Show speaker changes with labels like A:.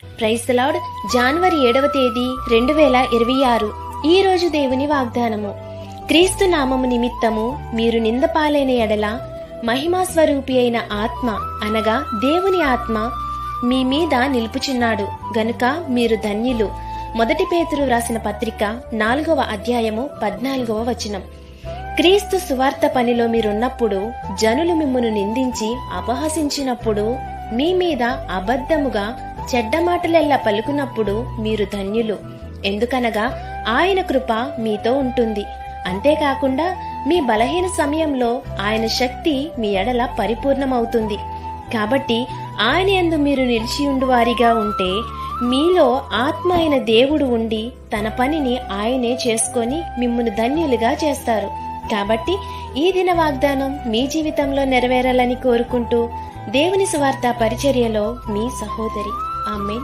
A: Praise the lord. జనవరి 7వ తేదీ 2026. ఈ రోజు దేవుని వాగ్దానము. క్రీస్తు నామము నిమిత్తము మీరు నిందపాలైన ఎడల మహిమా స్వరూపి అయిన ఆత్మ అనగా దేవుని ఆత్మ మీ మీద నిలుపుచున్నాడు గనుక మీరు ధన్యులు. 1 పేతురు రాసిన పత్రిక 4వ అధ్యాయము 14వ వచనం. క్రీస్తు సువార్త పనిలో మీరున్నప్పుడు జనులు మిమ్మును నిందించి అపహసించినప్పుడు, మీ మీద అబద్ధముగా చెడ్డ మాటలెల్లా పలుకున్నప్పుడు మీరు ధన్యులు. ఎందుకనగా ఆయన కృప మీతో ఉంటుంది. అంతేకాకుండా మీ బలహీన సమయంలో ఆయన శక్తి మీ ఎడల పరిపూర్ణమవుతుంది. కాబట్టి ఆయన యందు మీరు నిలిచియుండువారిగా ఉంటే మీలో ఆత్మ అయిన దేవుడు ఉండి తన పనిని ఆయనే చేసుకొని మిమ్మును ధన్యులుగా చేస్తారు. కాబట్టి ఈ దిన వాగ్దానం మీ జీవితంలో నెరవేరాలని కోరుకుంటూ దేవుని సువార్త పరిచర్యలో మీ సహోదరి. ఆమేన్.